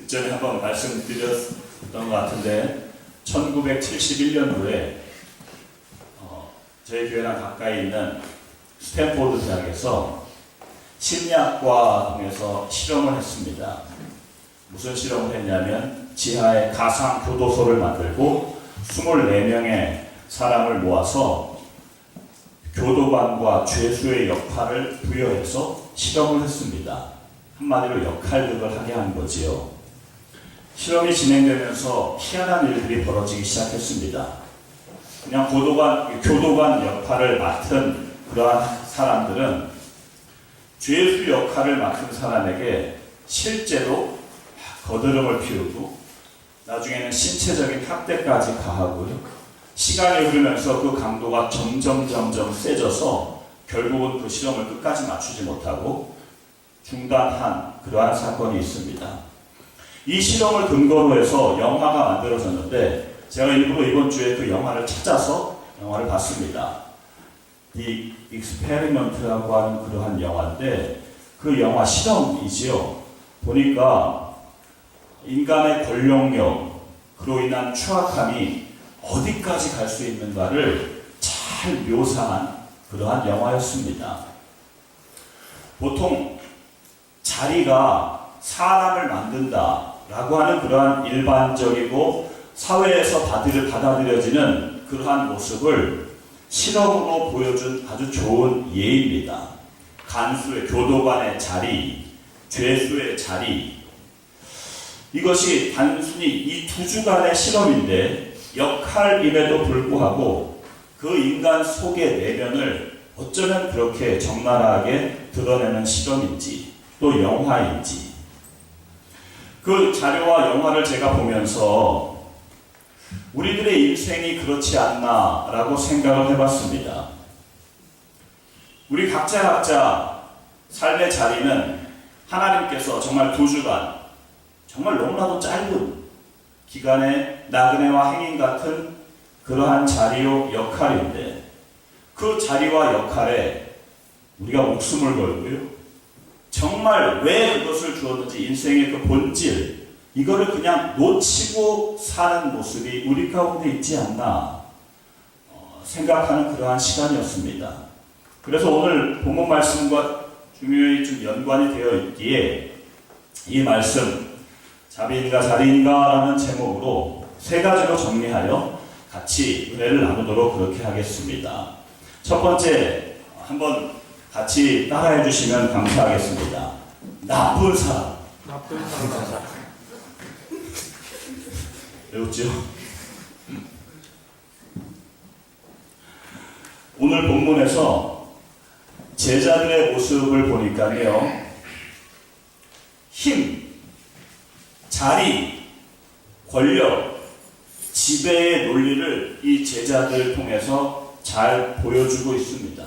그 전에 한번 말씀드렸던 것 같은데 1971년도에 저희 교회랑 가까이 있는 스탠포드 대학에서 심리학과 통해서 실험을 했습니다. 무슨 실험을 했냐면 지하에 가상 교도소를 만들고 24명의 사람을 모아서 교도관과 죄수의 역할을 부여해서 실험을 했습니다. 한마디로 역할극을 하게 한 거지요. 실험이 진행되면서 희한한 일들이 벌어지기 시작했습니다. 그냥 교도관 역할을 맡은 그러한 사람들은 죄수 역할을 맡은 사람에게 실제로 거드름을 피우고 나중에는 신체적인 학대까지 가하고요. 시간이 흐르면서 그 강도가 점점 세져서 결국은 그 실험을 끝까지 맞추지 못하고 중단한 그러한 사건이 있습니다. 이 실험을 근거로 해서 영화가 만들어졌는데 제가 일부러 이번 주에 그 영화를 찾아서 영화를 봤습니다. The Experiment라고 하는 그러한 영화인데 그 영화 실험이지요. 보니까 인간의 권력력, 그로 인한 추악함이 어디까지 갈 수 있는가를 잘 묘사한 그러한 영화였습니다. 보통 자리가 사람을 만든다라고 하는 그러한 일반적이고 사회에서 받아들여지는 그러한 모습을 실험으로 보여준 아주 좋은 예입니다. 간수의 교도관의 자리, 죄수의 자리, 이것이 단순히 이 두 주간의 실험인데 역할임에도 불구하고 그 인간 속의 내면을 어쩌면 그렇게 적나라하게 드러내는 실험인지 또 영화인지 그 자료와 영화를 제가 보면서 우리들의 인생이 그렇지 않나라고 생각을 해봤습니다. 우리 각자 삶의 자리는 하나님께서 정말 두 주간 정말 너무나도 짧은 기간의 나그네와 행인 같은 그러한 자리요 역할인데 그 자리와 역할에 우리가 목숨을 걸고요. 정말 왜 그것을 주었는지 인생의 그 본질 이거를 그냥 놓치고 사는 모습이 우리 가운데 있지 않나 생각하는 그러한 시간이었습니다. 그래서 오늘 본문 말씀과 중요히 좀 연관이 되어 있기에 이 말씀 자비인가 자리인가 라는 제목으로 세 가지로 정리하여 같이 은혜를 나누도록 그렇게 하겠습니다. 첫 번째 한번 같이 따라해 주시면 감사하겠습니다. 나쁜 사람. 외웠죠? 오늘 본문에서 제자들의 모습을 보니까요. 힘, 자리, 권력, 지배의 논리를 이 제자들을 통해서 잘 보여주고 있습니다.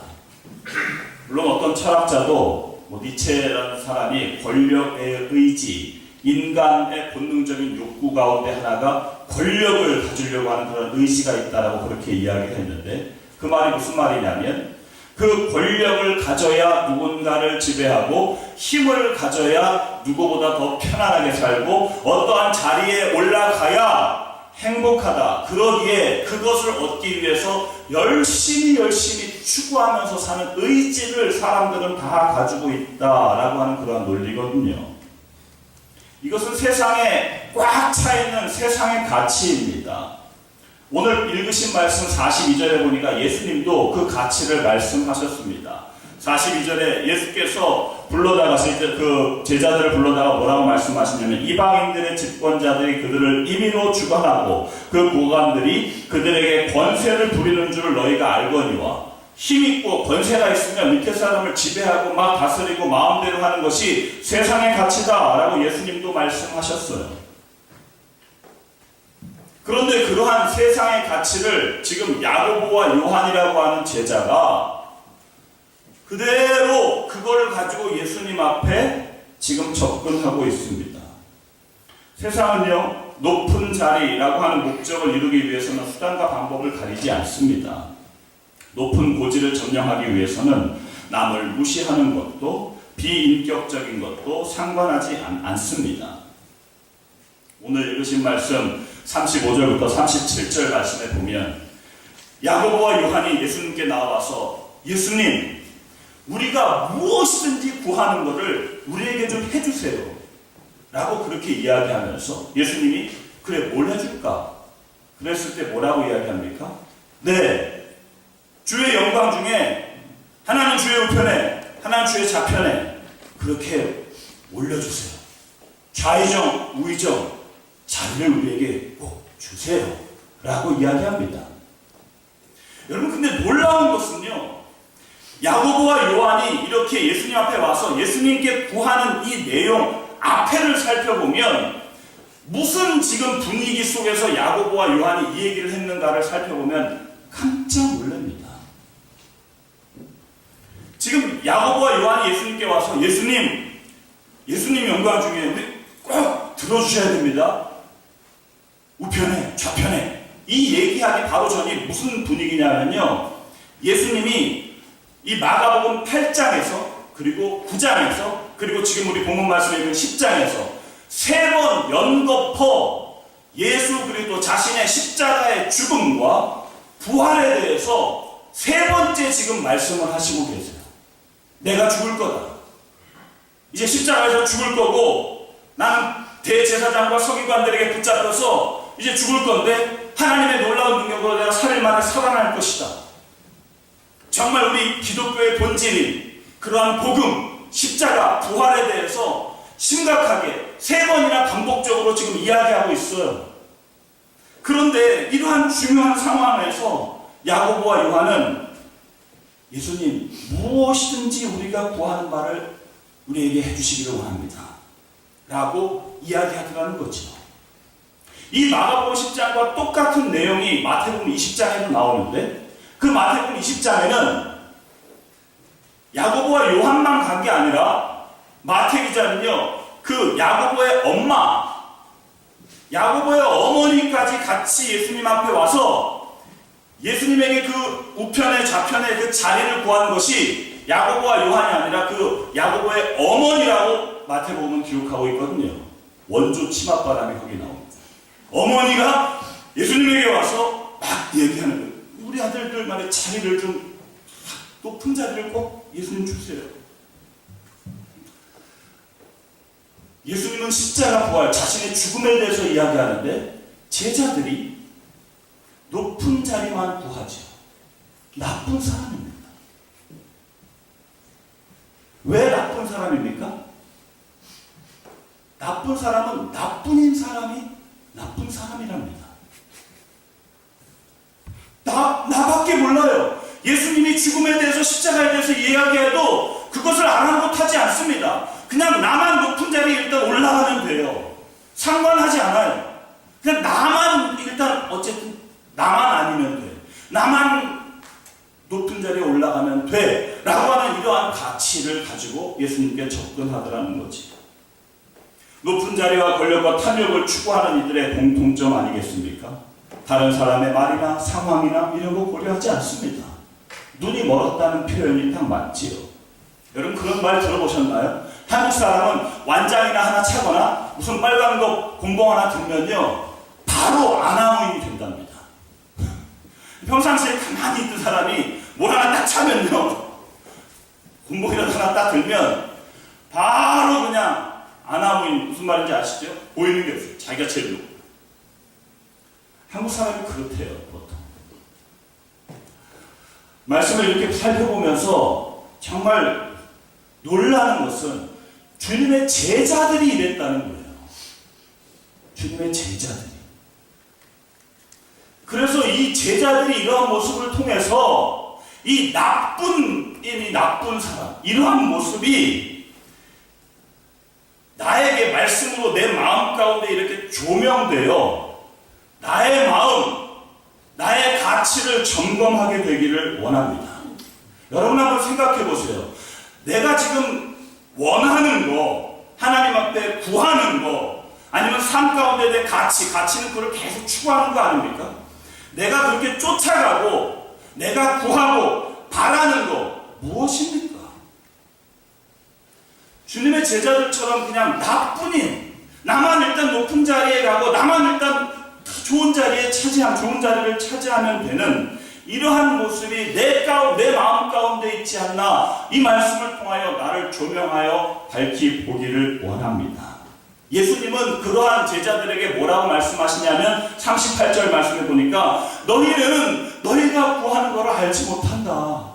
물론 어떤 철학자도 니체라는 사람이 권력의 의지, 인간의 본능적인 욕구 가운데 하나가 권력을 가지려고 하는 그런 의지가 있다라고 그렇게 이야기를 했는데 그 말이 무슨 말이냐면 그 권력을 가져야 누군가를 지배하고 힘을 가져야 누구보다 더 편안하게 살고 어떠한 자리에 올라가야 행복하다. 그러기에 그것을 얻기 위해서 열심히 추구하면서 사는 의지를 사람들은 다 가지고 있다라고 하는 그런 논리거든요. 이것은 세상에 꽉 차 있는 세상의 가치입니다. 오늘 읽으신 말씀 42절에 보니까 예수님도 그 가치를 말씀하셨습니다. 42절에 예수께서 불러다가서 이제 그 제자들을 불러다가 뭐라고 말씀하시냐면 이방인들의 집권자들이 그들을 임의로 주관하고 그 고관들이 그들에게 권세를 부리는 줄 너희가 알거니와 힘있고 권세가 있으면 밑에 사람을 지배하고 막 다스리고 마음대로 하는 것이 세상의 가치다 라고 예수님도 말씀하셨어요. 그런데 그러한 세상의 가치를 지금 야고보와 요한이라고 하는 제자가 그대로 그거를 가지고 예수님 앞에 지금 접근하고 있습니다. 세상은요, 높은 자리라고 하는 목적을 이루기 위해서는 수단과 방법을 가리지 않습니다. 높은 고지를 점령하기 위해서는 남을 무시하는 것도 비인격적인 것도 상관하지 않습니다. 오늘 읽으신 말씀 35절부터 37절 말씀에 보면 야고보와 요한이 예수님께 나와서 예수님, 우리가 무엇이든지 구하는 것을 우리에게 좀 해주세요 라고 그렇게 이야기하면서 예수님이 그래 뭘 해줄까? 그랬을 때 뭐라고 이야기합니까? 네, 주의 영광 중에 하나는 주의 우편에 하나는 주의 좌편에 그렇게 올려주세요. 좌의정 우의정 자리를 우리에게 꼭 주세요 라고 이야기합니다. 여러분, 근데 놀라운 것은요, 야고보와 요한이 이렇게 예수님 앞에 와서 예수님께 구하는 이 내용 앞에를 살펴보면 무슨 지금 분위기 속에서 야고보와 요한이 이 얘기를 했는가를 살펴보면 깜짝 놀랍니다. 지금 야고보와 요한이 예수님께 와서 예수님 영광 중에 우리 꼭 들어주셔야 됩니다. 우편에 좌편에 이 얘기하기 바로 전이 무슨 분위기냐면요, 예수님이 이 마가복음 8장에서 그리고 9장에서 그리고 지금 우리 본문 말씀에 있는 10장에서 세 번 연거푸 예수 그리스도 자신의 십자가의 죽음과 부활에 대해서 세 번째 지금 말씀을 하시고 계세요. 내가 죽을 거다. 이제 십자가에서 죽을 거고 나는 대제사장과 서기관들에게 붙잡혀서 이제 죽을 건데 하나님의 놀라운 능력으로 내가 3일 만에 살아날 것이다. 정말 우리 기독교의 본질인 그러한 복음, 십자가, 부활에 대해서 심각하게 세 번이나 반복적으로 지금 이야기하고 있어요. 그런데 이러한 중요한 상황에서 야고보와 요한은 예수님, 무엇이든지 우리가 구하는 바를 우리에게 해주시기를 원합니다 라고 이야기하더라는 거죠. 이 마가복음 10장과 똑같은 내용이 마태복음 20장에도 나오는데 그 마태복음 20장에는 야고보와 요한만 간 게 아니라 마태 기자는요, 그 야고보의 엄마, 야고보의 어머니까지 같이 예수님 앞에 와서 예수님에게 그 우편에 좌편에 그 자리를 구한 것이 야고보와 요한이 아니라 그 야고보의 어머니라고 마태복음은 기록하고 있거든요. 원조 치맛바람이 거기 나옵니다. 어머니가 예수님에게 와서 막 얘기하는 거예요. 우리 아들들 말에 자리를 좀 높은 자리를 꼭 예수님 주세요. 예수님은 십자가 부활, 자신의 죽음에 대해서 이야기하는데 제자들이 높은 자리만 구하죠. 나쁜 사람입니다. 왜 나쁜 사람입니까? 나쁜 사람은 나뿐인 사람이 나쁜 사람이랍니다. 나밖에 몰라요. 예수님이 죽음에 대해서 십자가에 대해서 이야기해도 그것을 아랑곳하지 않습니다. 그냥 나만 높은 자리에 일단 올라가면 돼요. 상관하지 않아요. 그냥 나만 일단 어쨌든 나만 아니면 돼. 나만 높은 자리에 올라가면 돼 라고 하는 이러한 가치를 가지고 예수님께 접근하더라는 거지. 높은 자리와 권력과 탐욕을 추구하는 이들의 공통점 아니겠습니까? 다른 사람의 말이나 상황이나 이런 거 고려하지 않습니다. 눈이 멀었다는 표현이 딱 맞지요. 여러분 그런 말 들어보셨나요? 한국 사람은 완장이나 하나 차거나 무슨 빨간 거 곤봉 하나 들면요 바로 아나무인이 된답니다. 평상시에 가만히 있던 사람이 뭘 하나 딱 차면요 곤봉이라도 하나 딱 들면 바로 그냥 아나무인, 무슨 말인지 아시죠? 보이는 게 없어요. 자기가 제일 높고. 한국 사람이 그렇대요, 보통. 말씀을 이렇게 살펴보면서 정말 놀라는 것은 주님의 제자들이 이랬다는 거예요. 주님의 제자들이. 그래서 이 제자들이 이러한 모습을 통해서 이 나쁜 사람, 이러한 모습이 나에게 말씀으로 내 마음 가운데 이렇게 조명되어 나의 마음, 나의 가치를 점검하게 되기를 원합니다. 여러분 한번 생각해 보세요. 내가 지금 원하는 거, 하나님 앞에 구하는 거, 아니면 삶 가운데 내 가치는 그걸 계속 추구하는 거 아닙니까? 내가 그렇게 쫓아가고 내가 구하고 바라는 거 무엇입니까? 주님의 제자들처럼 그냥 나뿐인 나만 일단 높은 자리에 가고 나만 일단 좋은 자리를 차지하면 되는 이러한 모습이 내 마음 가운데 있지 않나, 이 말씀을 통하여 나를 조명하여 밝히 보기를 원합니다. 예수님은 그러한 제자들에게 뭐라고 말씀하시냐면 38절 말씀해 보니까 너희는 너희가 구하는 것을 알지 못한다.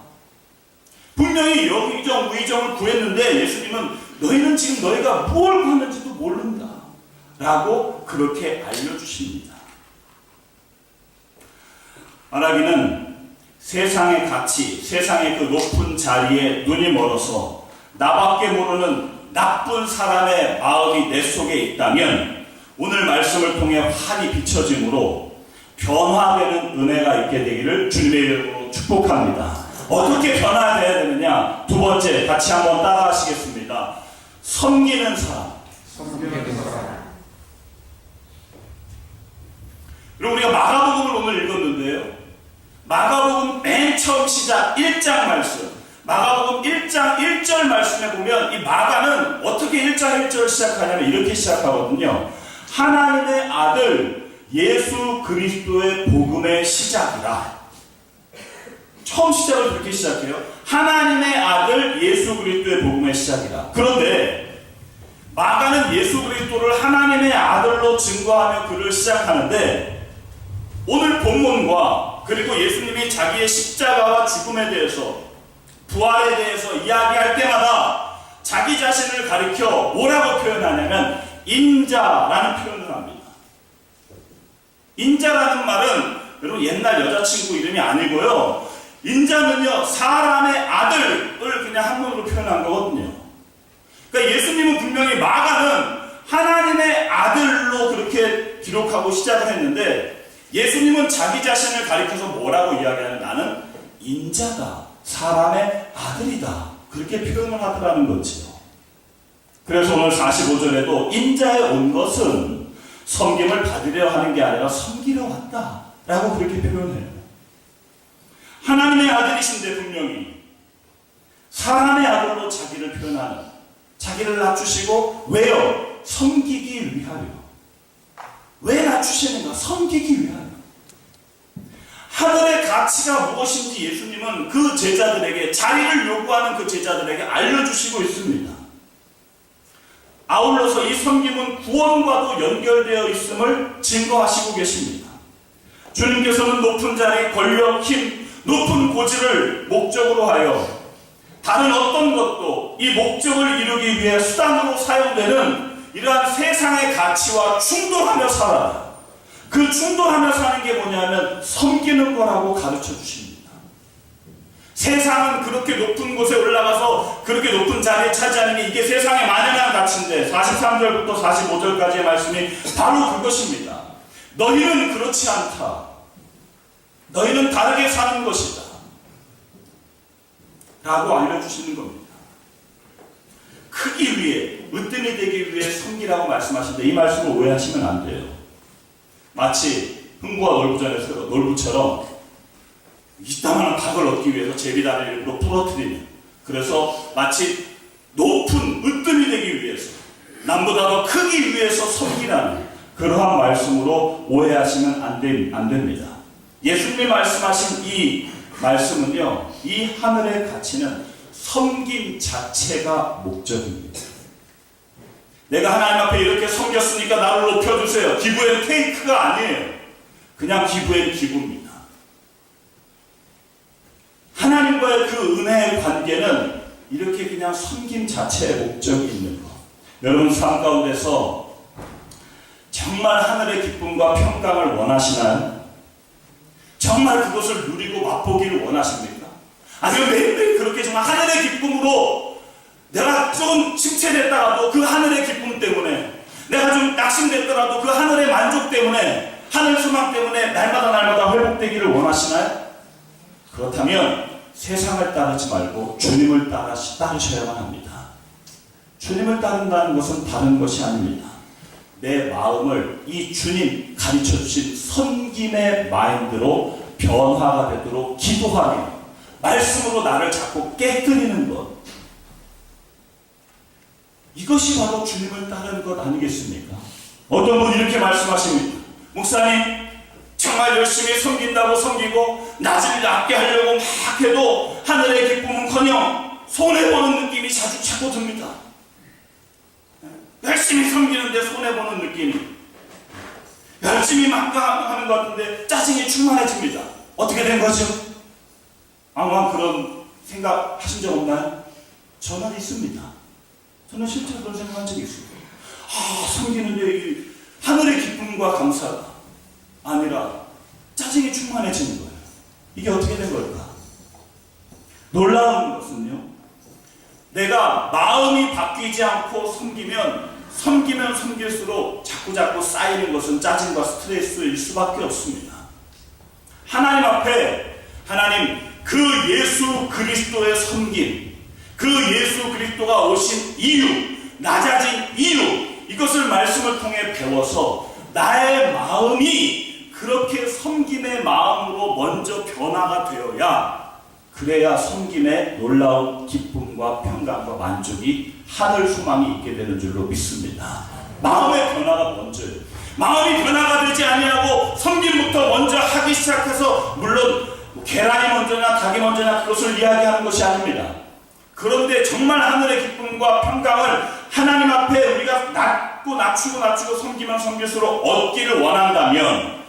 분명히 여의정 우의정을 구했는데 예수님은 너희는 지금 너희가 뭘 구하는지도 모른다 라고 그렇게 알려주십니다. 말하기는 세상의 가치, 세상의 그 높은 자리에 눈이 멀어서 나밖에 모르는 나쁜 사람의 마음이 내 속에 있다면 오늘 말씀을 통해 환히 비춰짐으로 변화되는 은혜가 있게 되기를 주님의 이름으로 축복합니다. 어떻게 변화되어야 되느냐? 두 번째, 같이 한번 따라 하시겠습니다. 섬기는 사람. 그리고 우리가 마가복음을 오늘 읽었는데요. 마가복음 맨 처음 시작 1장 말씀, 마가복음 1장 1절 말씀에 보면 이 마가는 어떻게 1장 1절 시작하냐면 이렇게 시작하거든요. 하나님의 아들 예수 그리스도의 복음의 시작이다. 처음 시작을 그렇게 시작해요. 하나님의 아들 예수 그리스도의 복음의 시작이다. 그런데 마가는 예수 그리스도를 하나님의 아들로 증거하며 글을 시작하는데 오늘 본문과 그리고 예수님이 자기의 십자가와 죽음에 대해서 부활에 대해서 이야기할 때마다 자기 자신을 가리켜 뭐라고 표현하냐면 인자라는 표현을 합니다. 인자라는 말은 여러분 옛날 여자친구 이름이 아니고요. 인자는요 사람의 아들을 그냥 한문으로 표현한 거거든요. 그러니까 예수님은 분명히 마가는 하나님의 아들로 그렇게 기록하고 시작을 했는데 예수님은 자기 자신을 가리켜서 뭐라고 이야기하는 나는 인자다. 사람의 아들이다. 그렇게 표현을 하더라는 거지요. 그래서 오늘 45절에도 인자에 온 것은 섬김을 받으려 하는 게 아니라 섬기러 왔다. 라고 그렇게 표현해요. 하나님의 아들이신데 분명히 사람의 아들로 자기를 표현하는, 자기를 낮추시고 왜요? 섬기기 위하여. 왜 낮추시는가? 섬기기 위하여. 하늘의 가치가 무엇인지 예수님은 그 제자들에게, 자리를 요구하는 그 제자들에게 알려주시고 있습니다. 아울러서 이 섬김은 구원과도 연결되어 있음을 증거하시고 계십니다. 주님께서는 높은 자리, 권력, 힘, 높은 고지를 목적으로 하여 다른 어떤 것도 이 목적을 이루기 위해 수단으로 사용되는 이러한 세상의 가치와 충돌하며 살아라. 그 충돌하며 사는 게 뭐냐면 섬기는 거라고 가르쳐 주십니다. 세상은 그렇게 높은 곳에 올라가서 그렇게 높은 자리에 차지하는 게 이게 세상의 만연한 가치인데 43절부터 45절까지의 말씀이 바로 그것입니다. 너희는 그렇지 않다. 너희는 다르게 사는 것이다. 라고 알려주시는 겁니다. 크기 위해, 으뜸이 되기 위해 섬기라고 말씀하시는데 이 말씀을 오해하시면 안 돼요. 마치 흥부와 놀부처럼 이따만한 닭을 얻기 위해서 제비다리를 일부러 부러뜨리는, 그래서 마치 높은 으뜸이 되기 위해서, 남보다 더 크기 위해서 섬기라는 그러한 말씀으로 오해하시면 안 됩니다. 예수님이 말씀하신 이 말씀은요, 이 하늘의 가치는 섬김 자체가 목적입니다. 내가 하나님 앞에 이렇게 섬겼으니까 나를 높여주세요. 기부엔 테이크가 아니에요. 그냥 기부엔 기부입니다. 하나님과의 그 은혜의 관계는 이렇게 그냥 섬김 자체의 목적이 있는 것. 여러분 삶 가운데서 정말 하늘의 기쁨과 평강을 원하시나요? 정말 그것을 누리고 맛보기를 원하십니까? 아니면 매일매일 그렇게 정말 하늘의 기쁨으로 내가 좀 침체됐다가도 그 하늘의 기쁨 때문에, 내가 좀 낙심됐더라도 그 하늘의 만족 때문에, 하늘 소망 때문에 날마다 회복되기를 원하시나요? 그렇다면 세상을 따르지 말고 주님을 따르셔야만 합니다. 주님을 따른다는 것은 다른 것이 아닙니다. 내 마음을 이 주님 가르쳐주신 섬김의 마인드로 변화가 되도록 기도하며 말씀으로 나를 자꾸 깨뜨리는 것. 이것이 바로 주님을 따르는 것 아니겠습니까? 어떤 분이 이렇게 말씀하십니다. 목사님, 정말 열심히 섬긴다고 섬기고 낮을 낮게 하려고 막 해도 하늘의 기쁨은커녕 손해보는 느낌이 자꾸 듭니다. 열심히 섬기는데 손해보는 느낌이, 열심히 막 하는 것 같은데 짜증이 충만해집니다. 어떻게 된 거죠? 아마 그런 생각 하신 적 없나요? 저는 있습니다. 저는 실제로 그런 생각한 적이 있습니다. 섬기는데 이 하늘의 기쁨과 감사가 아니라 짜증이 충만해지는 거예요. 이게 어떻게 된 걸까? 놀라운 것은요, 내가 마음이 바뀌지 않고 섬기면 섬길수록 자꾸 쌓이는 것은 짜증과 스트레스일 수밖에 없습니다. 하나님 앞에, 하나님 그 예수 그리스도의 섬김, 그 예수 그리스도가 오신 이유, 낮아진 이유, 이것을 말씀을 통해 배워서 나의 마음이 그렇게 섬김의 마음으로 먼저 변화가 되어야, 그래야 섬김의 놀라운 기쁨과 평강과 만족이 하늘 소망이 있게 되는 줄로 믿습니다. 마음의 변화가 먼저예요. 마음이 변화가 되지 아니하고 섬김부터 먼저 하기 시작해서, 물론 계란이 먼저냐 닭이 먼저냐 그것을 이야기하는 것이 아닙니다. 그런데 정말 하늘의 기쁨과 평강을 하나님 앞에 우리가 낮추고 섬기면 섬길수록 얻기를 원한다면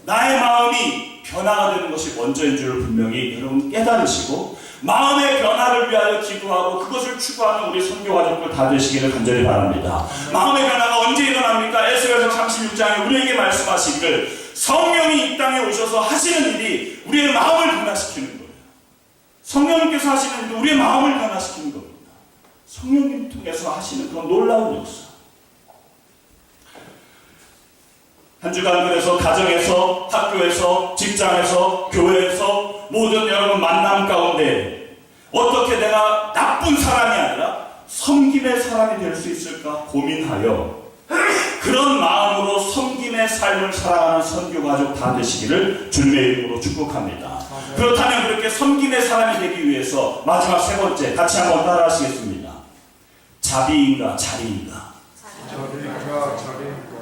나의 마음이 변화가 되는 것이 먼저인 줄 분명히 여러분 깨달으시고, 마음의 변화를 위하여 기도하고 그것을 추구하는 우리 선교 가족들 다 되시기를 간절히 바랍니다. 마음의 변화가 언제 일어납니까? 에스겔서 36장에 우리에게 말씀하시기를 성령이 이 땅에 오셔서 하시는 일이 우리의 마음을 변화시키는 거예요. 성령님께서 하시는 일이 우리의 마음을 변화시키는 겁니다. 성령님 통해서 하시는 그런 놀라운 역사. 한 주간 그래서 가정에서, 학교에서, 직장에서, 교회에서 모든 여러분 만남 가운데 어떻게 내가 나쁜 사람이 아니라 섬김의 사람이 될 수 있을까 고민하여 그런 마음으로 섬김의 삶을 살아가는 선교가족 다 되시기를 주님의 이름으로 축복합니다. 그렇다면 그렇게 섬김의 사람이 되기 위해서 마지막 세 번째 같이 한번 따라 하시겠습니다. 자비인가 자리인가? 자비인가.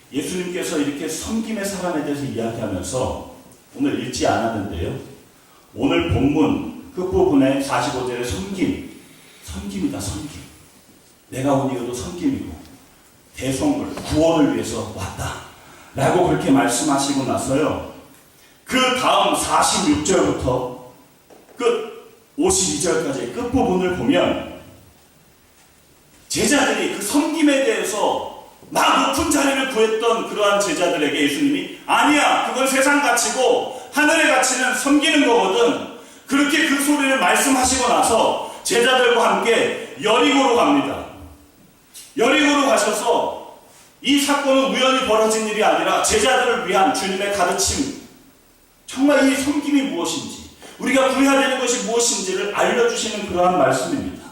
예수님께서 이렇게 섬김의 사람에 대해서 이야기하면서 오늘 읽지 않았는데요, 오늘 본문 끝부분에 45절에 섬김이다. 섬김. 내가 온 이유도 섬김이고 대성물 구원을 위해서 왔다 라고 그렇게 말씀하시고 나서요, 그 다음 46절부터 끝 52절까지 끝부분을 보면 제자들이 그 섬김에 대해서 막 높은 자리를 구했던 그러한 제자들에게 예수님이 아니야, 그건 세상 가치고 하늘의 가치는 섬기는 거거든, 그렇게 그 소리를 말씀하시고 나서 제자들과 함께 여리고로 갑니다. 여리고로 가셔서 이 사건은 우연히 벌어진 일이 아니라 제자들을 위한 주님의 가르침, 정말 이 섬김이 무엇인지, 우리가 구해야 되는 것이 무엇인지를 알려주시는 그러한 말씀입니다.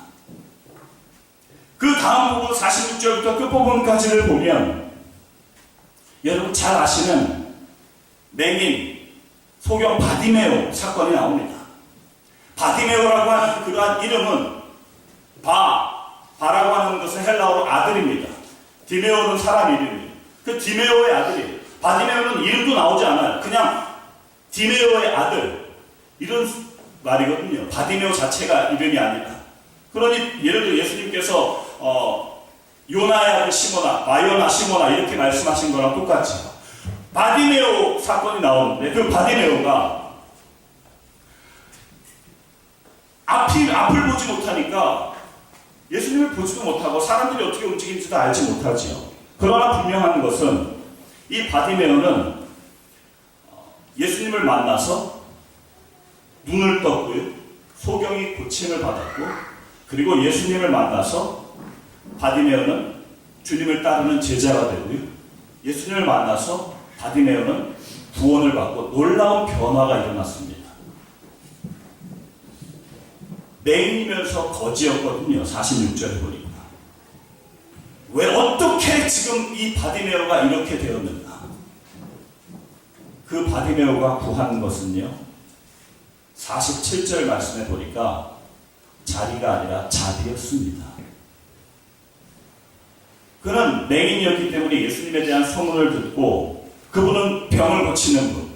그 다음 부분 46절부터 끝부분까지를 보면 여러분 잘 아시는 맹인 소경 바디메오 사건이 나옵니다. 바디메오라고 하는 그러한 이름은 바라고 하는 것은 헬라어로 아들입니다. 디메오는 사람 이름이에요. 그 디메오의 아들이에요. 바디메오는 이름도 나오지 않아요. 그냥 디메오의 아들 이런 말이거든요. 바디메오 자체가 이름이 아니라. 그러니 예를 들어 예수님께서 요나의 아들 시모나, 바요나 시모나 이렇게 말씀하신 거랑 똑같죠. 바디메오 사건이 나오는데 그 바디메오가 앞을 보지 못하니까 예수님을 보지도 못하고 사람들이 어떻게 움직이는지도 알지 못하지요. 그러나 분명한 것은 이 바디메오는 예수님을 만나서 눈을 떴고요, 소경이 고침을 받았고, 그리고 예수님을 만나서 바디메오는 주님을 따르는 제자가 되고요, 예수님을 만나서 바디메오는 구원을 받고 놀라운 변화가 일어났습니다. 맹인이면서 거지였거든요. 46절에 보니까. 왜 어떻게 지금 이 바디메오가 이렇게 되었는가? 그 바디메오가 구한 것은요, 47절 말씀해 보니까 자리가 아니라 자비였습니다. 그는 맹인이었기 때문에 예수님에 대한 소문을 듣고 그분은 병을 고치는 분,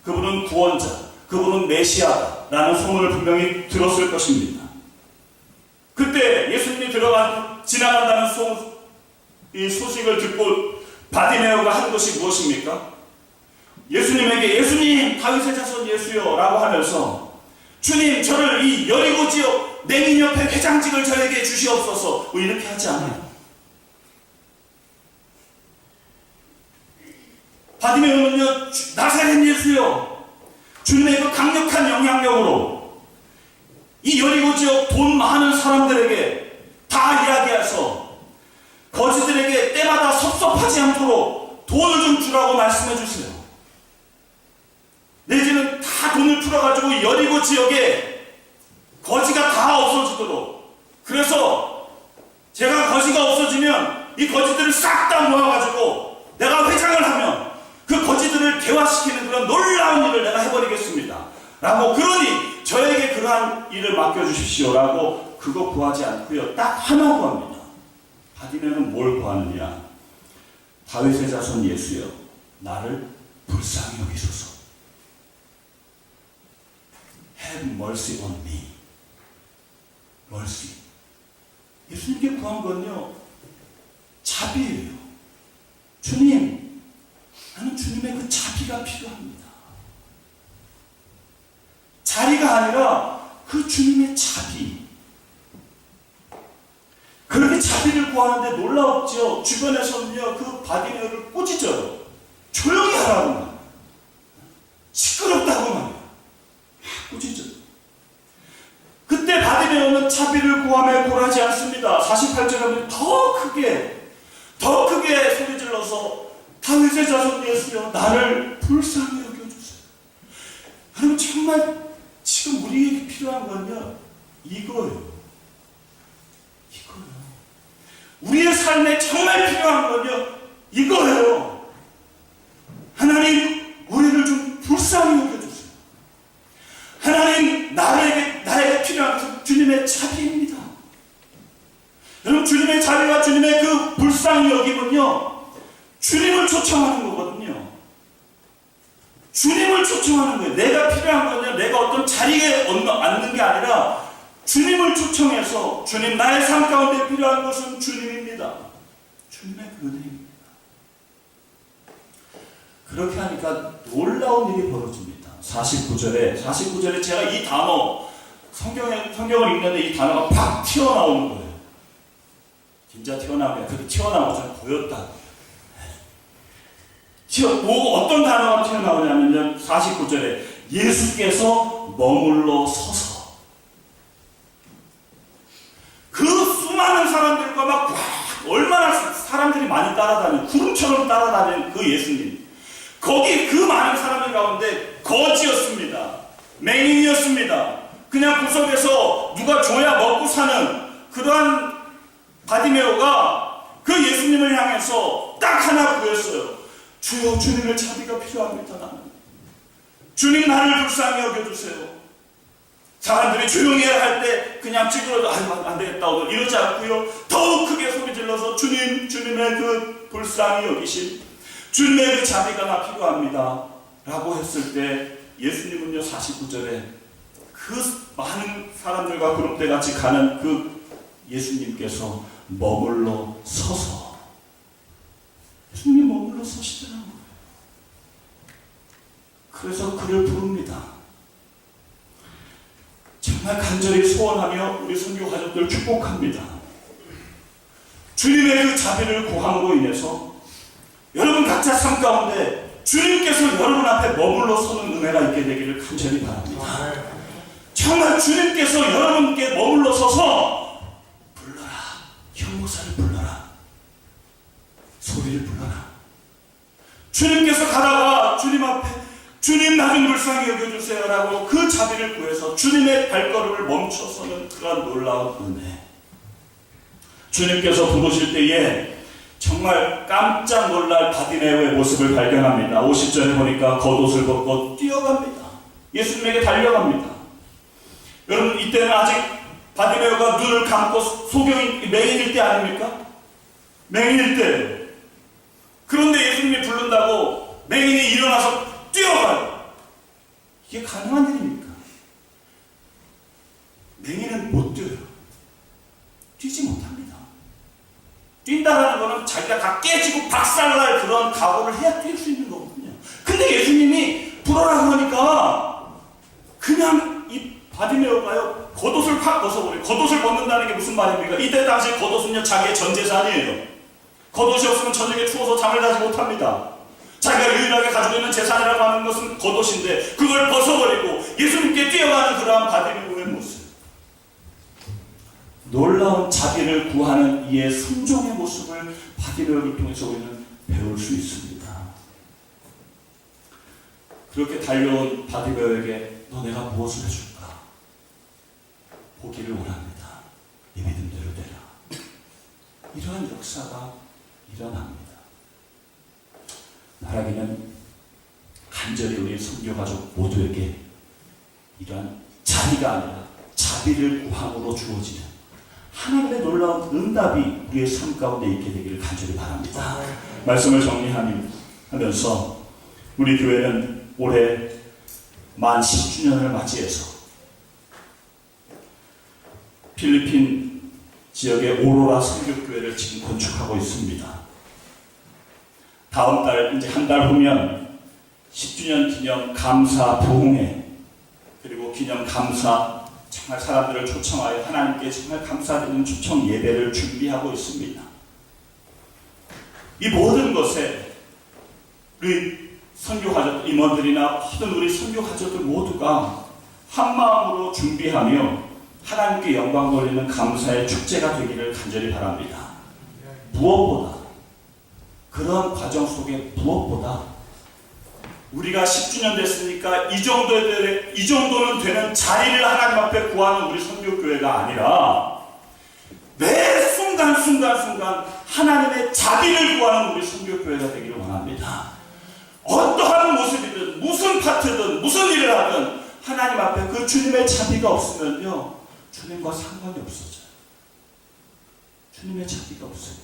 그분은 구원자, 그분은 메시아라는 소문을 분명히 들었을 것입니다. 그때 예수님이 지나간다는 이 소식을 듣고 바디메오가 한 것이 무엇입니까? 예수님에게 예수님 다윗의 자손 예수여 라고 하면서 주님 저를 이 여리고 지역 맹인 옆에 회장직을 저에게 주시옵소서 뭐 이렇게 하지 않아요. 바디메오는요 나사렛 예수여 주님의 그 강력한 영향력으로 이 여리고 지역 돈 많은 사람들에게 다 이야기해서 거지들에게 때마다 섭섭하지 않도록 돈을 좀 주라고 말씀해 주세요. 내지는 다 돈을 풀어가지고 여리고 지역에 거지가 다 없어지도록, 그래서 제가 거지가 없어지면 이 거지들을 싹 다 모아가지고 내가 회장을 하면 그 거지들을 개화시키는 그런 놀라운 일을 내가 해버리겠습니다 라고, 그러니 저에게 그러한 일을 맡겨주십시오 라고 그거 구하지 않고요 딱 하나 구합니다. 바디메오는 뭘 구하느냐? 다윗의 자손 예수여 나를 불쌍히 여기소서. Have mercy on me. mercy. 예수님께 구한 건요 자비예요. 주님, 나는 주님의 그 자비가 필요합니다. 자리가 아니라 그 주님의 자비. 그렇게 자비를 구하는데 놀라웠죠. 주변에서는요 그 바디메오를 꾸짖어요. 조용히 하라고 말이에요. 시끄럽다고 말이에요. 꾸짖어요. 그때 바디메오는 자비를 구하며 굴하지 않습니다. 48절에 보면 더 크게 소리질러서 다윗의 자손 예수여 나를 불쌍히 여겨주세요. 여러분 정말 지금 우리에게 필요한 건요 이거예요. 우리의 삶에 정말 필요한 건요 이거예요. 하나님 우리를 좀 불쌍히 여겨주세요. 하나님 나에게 필요한 것은 주님의 자비입니다. 여러분 주님의 자비와 주님의 그 불쌍히 여김은요 주님을 초청하는 거거든요. 주님을 초청하는 거예요. 내가 필요한 건요 내가 어떤 자리에 앉는 게 아니라 주님을 초청해서 주님 나의 삶 가운데 필요한 것은 주님입니다. 주님의 은혜입니다. 그렇게 하니까 놀라운 일이 벌어집니다. 49절에 제가 이 단어 성경을 읽는데 이 단어가 팍 튀어나오는 거예요. 진짜 튀어나오면 그렇게 튀어나오고 저는 보였다. 어떤 단어가 튀어나오냐면요 49절에 예수께서 머물러 서서 그 수많은 사람들과 막 얼마나 사람들이 많이 따라다니는 구름처럼 따라다니는 그 예수님, 거기 그 많은 사람들 가운데 거지였습니다. 맹인이었습니다. 그냥 구석에서 누가 줘야 먹고 사는 그러한 바디메오가 그 예수님을 향해서 딱 하나 구했어요. 주여 주님의 자비가 필요합니다. 나는 주님 나를 불쌍히 여겨주세요. 사람들이 조용히 해야 할 때 그냥 찌그러져 안 되겠다 이러지 않고요 더욱 크게 소리질러서 주님의 그 불쌍히 여기심, 주님의 그 자비가 나 필요합니다 라고 했을 때 예수님은요 49절에 그 많은 사람들과 그룹대 같이 가는 그 예수님께서 머물러 서서, 예수님이 머물러 서시더라고요. 그래서 그를 부릅니다. 정말 간절히 소원하며 우리 선교 가족들 축복합니다. 주님의 그 자비를 구함으로 인해서 여러분 각자 삶 가운데 주님께서 여러분 앞에 머물러 서는 은혜가 있게 되기를 간절히 바랍니다. 정말 주님께서 여러분께 머물러 서서 불러라, 형목사를 불러라, 소리를 불러라. 주님께서 가다가 주님 앞에 주님 나 좀 불쌍히 여겨주세요 라고 그 자비를 구해서 주님의 발걸음을 멈춰서는 그런 놀라운 은혜. 주님께서 부르실 때에 정말 깜짝 놀랄 바디메오의 모습을 발견합니다. 50절에 보니까 겉옷을 벗고 뛰어갑니다. 예수님에게 달려갑니다. 여러분 이때는 아직 바디메오가 눈을 감고 맹인일 때 아닙니까? 맹인일 때. 그런데 예수님이 부른다고 맹인이 일어나서 뛰어가요. 이게 가능한 일입니까? 맹인은 못 뛰어요. 뛰지 못합니다. 뛴다라는 것은 자기가 다 깨지고 박살날 그런 각오를 해야 뛸 수 있는 거거든요. 근데 예수님이 불어라고 하니까 그냥 이 바디메오가요, 겉옷을 확 벗어버려요. 겉옷을 벗는다는 게 무슨 말입니까? 이때 당시 겉옷은요, 자기의 전 재산이에요. 겉옷이 없으면 저녁에 추워서 잠을 자지 못합니다. 자기가 유일하게 가지고 있는 재산이라고 하는 것은 겉옷인데 그걸 벗어버리고 예수님께 뛰어가는 그러한 바디메오의 모습. 놀라운 자기를 구하는 이의 순종의 모습을 바디메오를 통해서 우리는 배울 수 있습니다. 그렇게 달려온 바디메오에게 너 내가 무엇을 해줄까? 보기를 원합니다. 네 믿음대로 되라. 이러한 역사가 일어납니다. 바라기는 간절히 우리 선교가족 모두에게 이러한 자비가 아니라 자비를 구함으로 주어지는 하나님의 놀라운 응답이 우리의 삶 가운데 있게 되기를 간절히 바랍니다. 말씀을 정리하면서 우리 교회는 올해 만 10주년을 맞이해서 필리핀 지역의 오로라 선교교회를 지금 건축하고 있습니다. 다음 달, 이제 한 달 후면 10주년 기념 감사 부흥회, 그리고 기념 감사, 정말 사람들을 초청하여 하나님께 정말 감사드리는 초청 예배를 준비하고 있습니다. 이 모든 것에 우리 선교가족 임원들이나 모든 우리 선교가족들 모두가 한 마음으로 준비하며 하나님께 영광 돌리는 감사의 축제가 되기를 간절히 바랍니다. 무엇보다 그런 과정 속에 무엇보다 우리가 10주년 됐으니까 이 정도는 되는 자리를 하나님 앞에 구하는 우리 선교교회가 아니라 매 순간 하나님의 자비를 구하는 우리 선교교회가 되기를 원합니다. 어떠한 모습이든 무슨 파트든 무슨 일을 하든 하나님 앞에 그 주님의 자비가 없으면요, 주님과 상관이 없어져요. 주님의 자비가 없어요.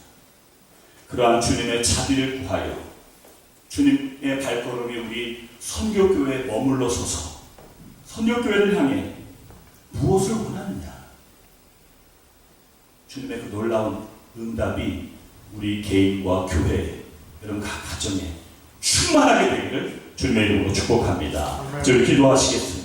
그러한 주님의 자비를 구하여 주님의 발걸음이 우리 선교교회에 머물러 서서 선교교회를 향해 무엇을 원하느냐, 주님의 그 놀라운 응답이 우리 개인과 교회, 이런 각 가정에 충만하게 되기를 주님의 이름으로 축복합니다. 저희 기도하시겠습니다.